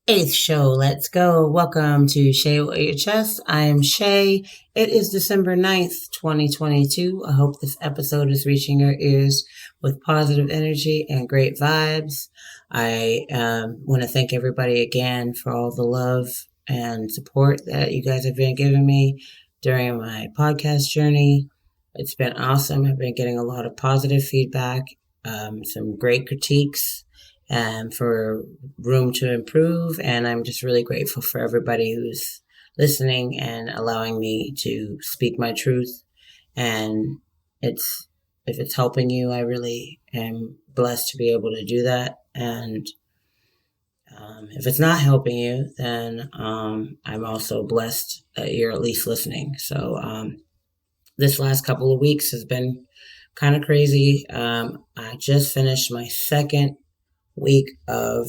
Eighth show. Let's go. Welcome to Shay with Your Chest. I am Shay. It is December 9th, 2022. I hope this episode is reaching your ears with positive energy and great vibes. I want to thank everybody again for all the love and support that you guys have been giving me during my podcast journey. It's been awesome. I've been getting a lot of positive feedback, some great critiques for room to improve. And I'm just really grateful for everybody who's listening and allowing me to speak my truth. And if it's helping you, I really am blessed to be able to do that. And if it's not helping you, then I'm also blessed that you're at least listening. So this last couple of weeks has been kind of crazy. I just finished my second week of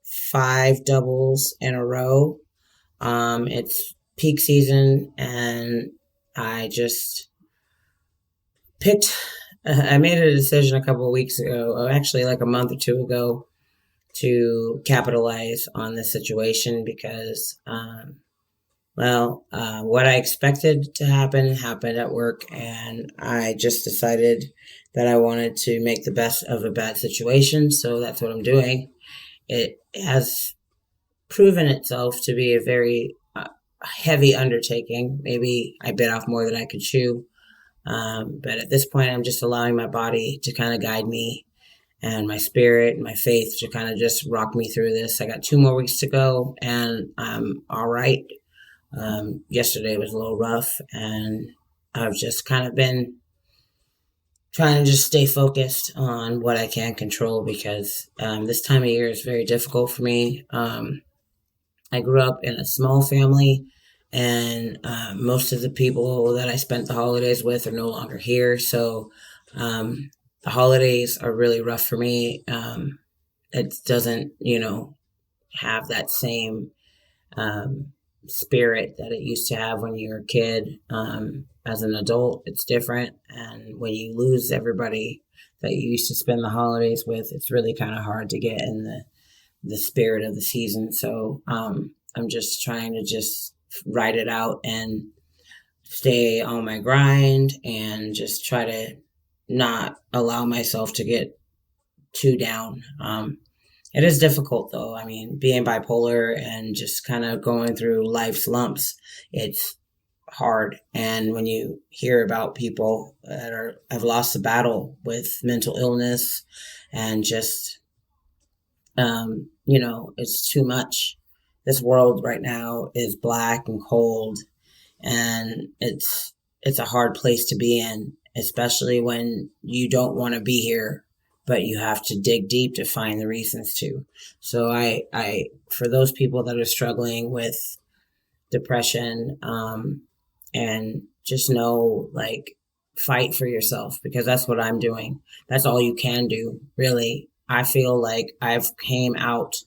5 doubles in a row. It's peak season, and I just I made a decision a couple of weeks ago, or actually like a month or two ago, to capitalize on this situation because, what I expected to happen happened at work, and I just decided that I wanted to make the best of a bad situation. So that's what I'm doing. It has proven itself to be a very heavy undertaking. Maybe I bit off more than I could chew. But at this point, I'm just allowing my body to kind of guide me and my spirit and my faith to kind of just rock me through this. I got 2 more weeks to go, and I'm all right. Yesterday was a little rough, and I've just kind of been trying to just stay focused on what I can control because this time of year is very difficult for me. I grew up in a small family, and most of the people that I spent the holidays with are no longer here. So the holidays are really rough for me. It doesn't, have that same spirit that it used to have when you were a kid. As an adult, it's different. And when you lose everybody that you used to spend the holidays with, it's really kind of hard to get in the spirit of the season. So I'm just trying to just ride it out and stay on my grind and just try to not allow myself to get too down. It is difficult though. I mean, being bipolar and just kind of going through life's lumps, it's hard. And when you hear about people that have lost the battle with mental illness and just, it's too much. This world right now is black and cold, and it's a hard place to be in, especially when you don't want to be here but you have to dig deep to find the reasons to. So I for those people that are struggling with depression, and just know, like, fight for yourself because that's what I'm doing. That's all you can do, really. I feel like I've came out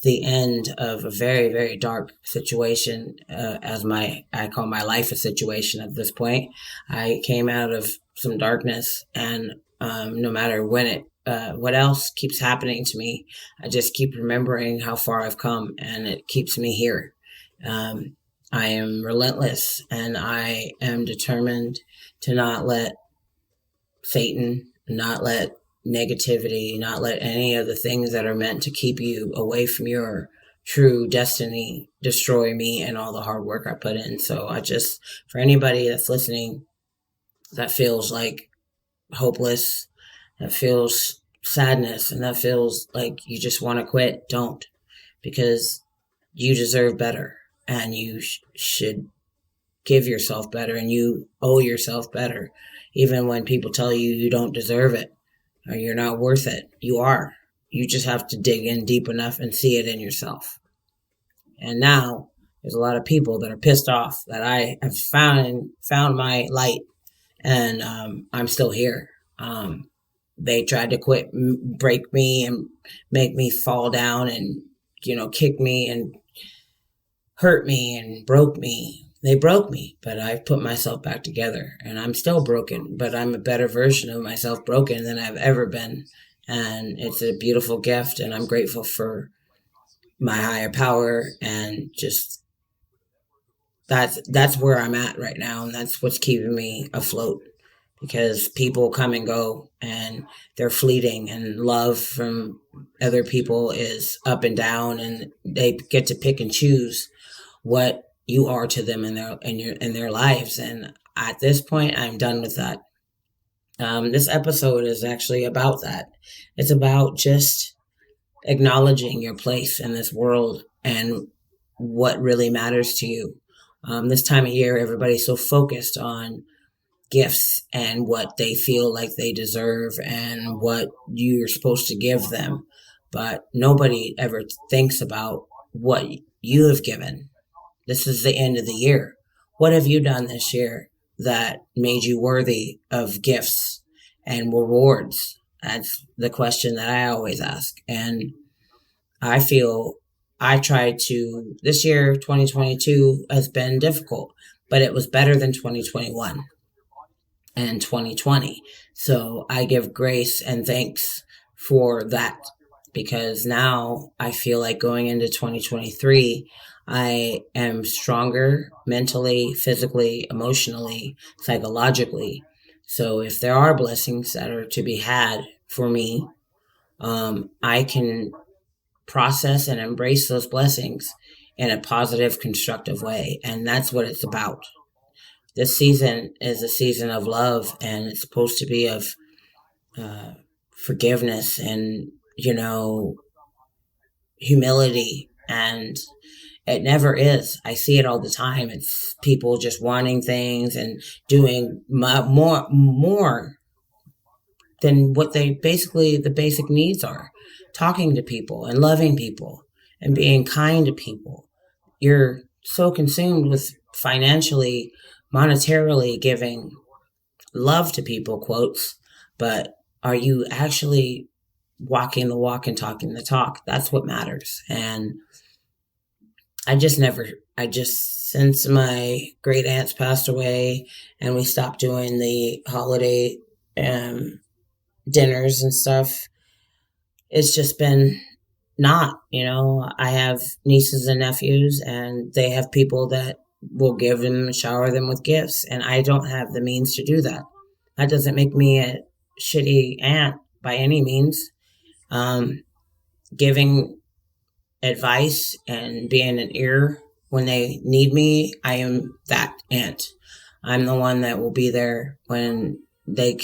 the end of a very, very dark situation, I call my life a situation at this point. I came out of some darkness, and no matter what else keeps happening to me, I just keep remembering how far I've come, and it keeps me here. I am relentless, and I am determined to not let Satan, not let negativity, not let any of the things that are meant to keep you away from your true destiny destroy me and all the hard work I put in. So for anybody that's listening that feels like hopeless, that feels sadness, and that feels like you just want to quit, don't, because you deserve better, and you should give yourself better, and you owe yourself better. Even when people tell you you don't deserve it or you're not worth it, you are. You just have to dig in deep enough and see it in yourself. And now there's a lot of people that are pissed off that I have found my light, and I'm still here. They tried to break me and make me fall down and, kick me and hurt me and broke me. They broke me, but I've put myself back together, and I'm still broken, but I'm a better version of myself broken than I've ever been. And it's a beautiful gift, and I'm grateful for my higher power, and just that's where I'm at right now, and that's what's keeping me afloat. Because people come and go, and they're fleeting, and love from other people is up and down, and they get to pick and choose what you are to them in their lives. And at this point, I'm done with that. This episode is actually about that. It's about just acknowledging your place in this world and what really matters to you. This time of year, everybody's so focused on gifts and what they feel like they deserve and what you're supposed to give them. But nobody ever thinks about what you have given. This is the end of the year. What have you done this year that made you worthy of gifts and rewards? That's the question that I always ask. And I feel I tried to, this year, 2022, has been difficult, but it was better than 2021 and 2020. So I give grace and thanks for that, because now I feel like going into 2023, I am stronger mentally, physically, emotionally, psychologically. So if there are blessings that are to be had for me, I can process and embrace those blessings in a positive, constructive way. And that's what it's about. This season is a season of love, and it's supposed to be of uh, forgiveness and, humility. And it never is. I see it all the time. It's people just wanting things and doing more than what they basically the basic needs are. Talking to people and loving people and being kind to people. You're so consumed with financially, monetarily giving love to people, quotes, but are you actually walking the walk and talking the talk? That's what matters. And I just never, I just, since my great aunts passed away and we stopped doing the holiday um, dinners and stuff, it's just been not, I have nieces and nephews, and they have people that will give them, shower them with gifts, and I don't have the means to do that. That doesn't make me a shitty aunt by any means. Giving advice and being an ear when they need me, I am that aunt. I'm the one that will be there when they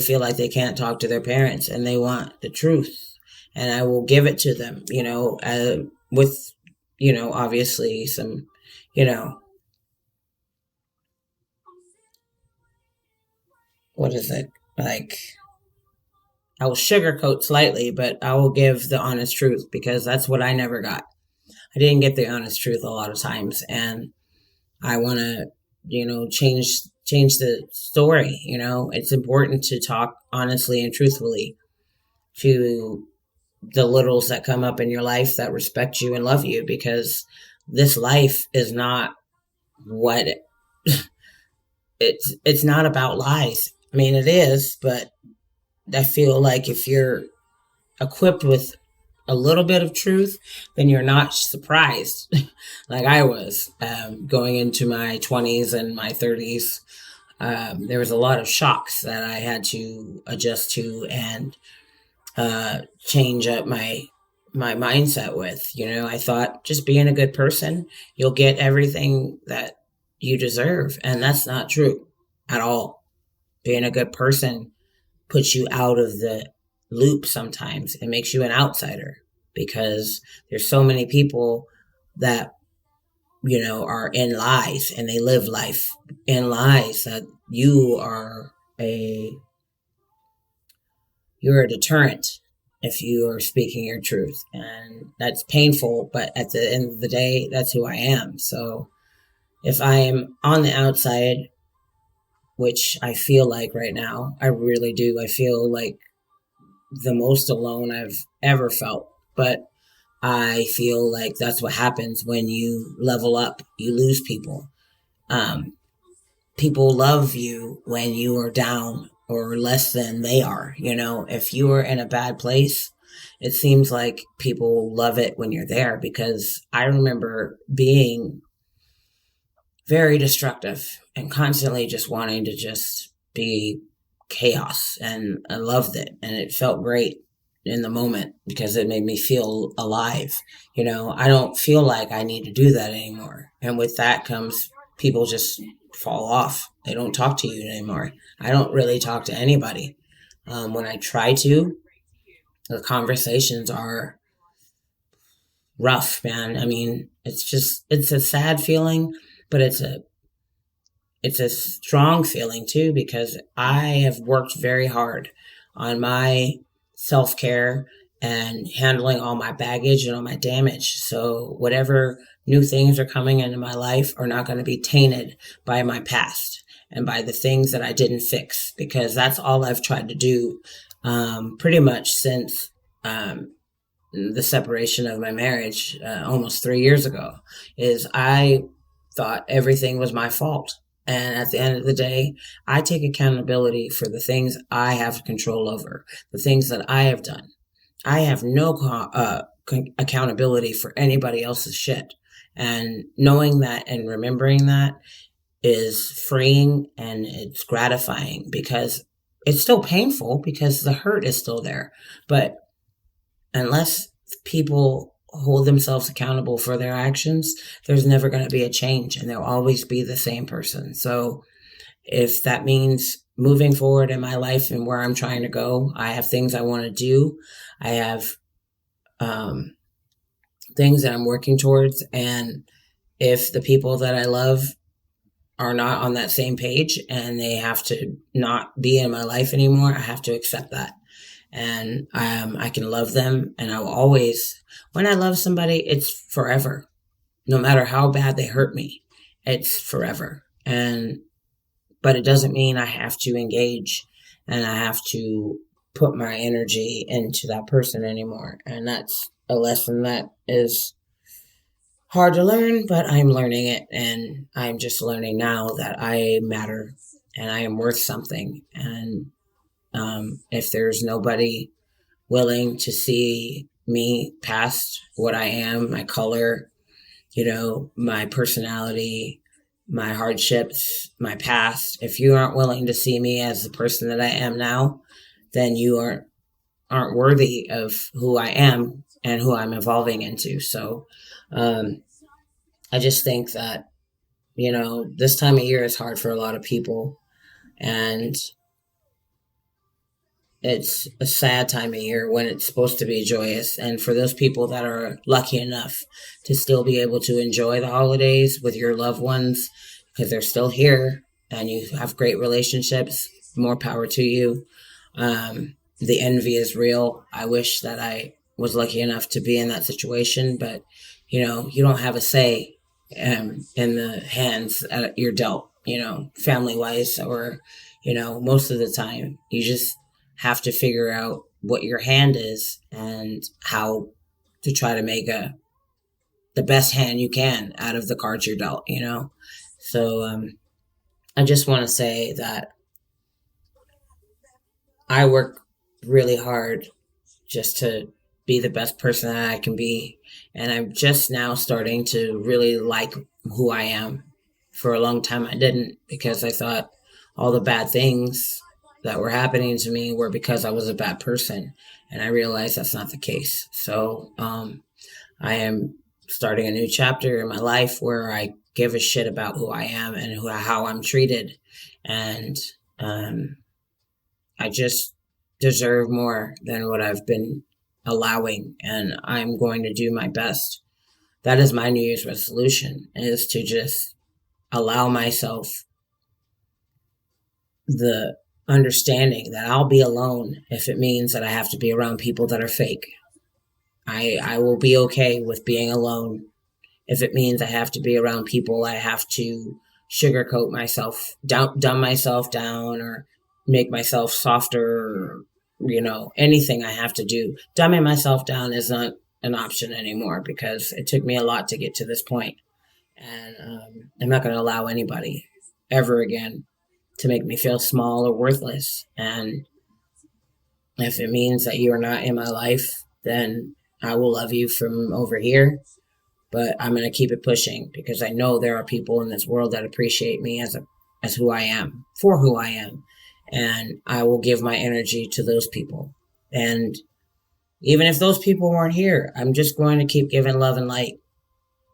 feel like they can't talk to their parents and they want the truth. And I will give it to them, with, obviously some, you know, what is it? Like, I will sugarcoat slightly, but I will give the honest truth, because that's what I never got. I didn't get the honest truth a lot of times, and I want to, change the story. It's important to talk honestly and truthfully to the littles that come up in your life that respect you and love you, because this life is not what it's not about lies. I mean, it is, but I feel like if you're equipped with a little bit of truth, then you're not surprised like I was, going into my 20s and my 30s. There was a lot of shocks that I had to adjust to and change up my mindset with. I thought just being a good person, you'll get everything that you deserve, and that's not true at all. Being a good person puts you out of the loop sometimes. It makes you an outsider, because there's so many people that are in lies, and they live life in lies, that a you're a deterrent if you are speaking your truth. And that's painful, but at the end of the day, that's who I am. So if I am on the outside, which I feel like right now, I really do, I feel like the most alone I've ever felt. But I feel like that's what happens when you level up. You lose people. People love you when you are down or less than they are. If you are in a bad place, it seems like people love it when you're there, because I remember being very destructive and constantly just wanting to just be chaos, and I loved it, and it felt great in the moment because it made me feel alive. I don't feel like I need to do that anymore, and with that comes people just fall off. They don't talk to you anymore. I don't really talk to anybody. When I try to, the conversations are rough, man. I mean, it's a sad feeling, but it's a strong feeling too, because I have worked very hard on my self care and handling all my baggage and all my damage. So whatever new things are coming into my life are not going to be tainted by my past and by the things that I didn't fix, because that's all I've tried to do, pretty much since the separation of my marriage, almost 3 years ago, is I thought everything was my fault. And at the end of the day, I take accountability for the things I have control over, the things that I have done. I have no accountability for anybody else's shit. And knowing that and remembering that is freeing, and it's gratifying, because it's still painful because the hurt is still there. But unless people hold themselves accountable for their actions, there's never going to be a change, and they'll always be the same person. So if that means moving forward in my life and where I'm trying to go, I have things I want to do. I have things that I'm working towards. And if the people that I love are not on that same page and they have to not be in my life anymore, I have to accept that. And I can love them, and I will always, when I love somebody, it's forever. No matter how bad they hurt me, it's forever. But it doesn't mean I have to engage and I have to put my energy into that person anymore. And that's a lesson that is hard to learn, but I'm learning it, and I'm just learning now that I matter and I am worth something. And if there's nobody willing to see me past what I am, my color, my personality, my hardships, my past, if you aren't willing to see me as the person that I am now, then you aren't worthy of who I am and who I'm evolving into. So I just think that, this time of year is hard for a lot of people, and it's a sad time of year when it's supposed to be joyous. And for those people that are lucky enough to still be able to enjoy the holidays with your loved ones because they're still here and you have great relationships, more power to you. The envy is real. I wish that I was lucky enough to be in that situation, but you don't have a say in the hands you're dealt, family wise, or, most of the time you just have to figure out what your hand is and how to try to make the best hand you can out of the cards you're dealt. So I just want to say that I work really hard just to be the best person that I can be, and I'm just now starting to really like who I am. For a long time I didn't, because I thought all the bad things that were happening to me were because I was a bad person. And I realized that's not the case. So I am starting a new chapter in my life where I give a shit about who I am and how I'm treated. And I just deserve more than what I've been allowing. And I'm going to do my best. That is my New Year's resolution, is to just allow myself the understanding that I'll be alone if it means that I have to be around people that are fake. I will be okay with being alone if it means I have to be around people I have to sugarcoat myself, dumb myself down, or make myself softer, or, anything I have to do. Dumbing myself down is not an option anymore, because it took me a lot to get to this point. And I'm not going to allow anybody ever again to make me feel small or worthless. And If it means that you are not in my life, then I will love you from over here. But I'm going to keep it pushing because I know there are people in this world that appreciate me as who I am, for who I am. And I will give my energy to those people. And even if those people weren't here, I'm just going to keep giving love and light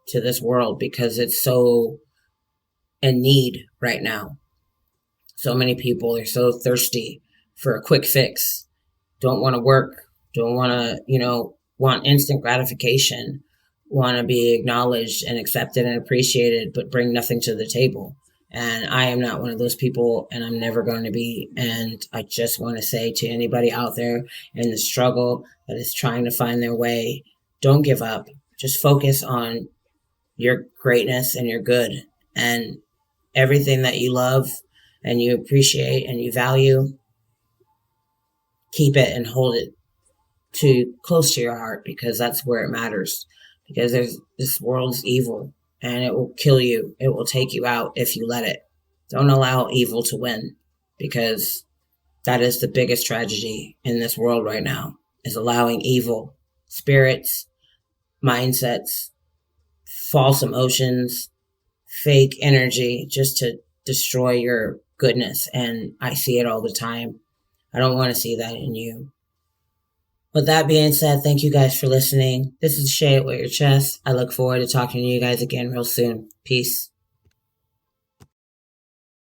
to this world because it's so in need right now. So many people are so thirsty for a quick fix, don't want to work, don't want to, want instant gratification, want to be acknowledged and accepted and appreciated, but bring nothing to the table. And I am not one of those people, and I'm never going to be. And I just want to say to anybody out there in the struggle that is trying to find their way, don't give up. Just focus on your greatness and your good and everything that you love and you appreciate and you value. Keep it and hold it close to your heart because that's where it matters. Because this world's evil and it will kill you. It will take you out if you let it. Don't allow evil to win because that is the biggest tragedy in this world right now, is allowing evil spirits, mindsets, false emotions, fake energy just to destroy your goodness. And I see it all the time. I don't want to see that in you. With that being said, thank you guys for listening. This is Shay at With Your Chest. I look forward to talking to you guys again real soon. Peace.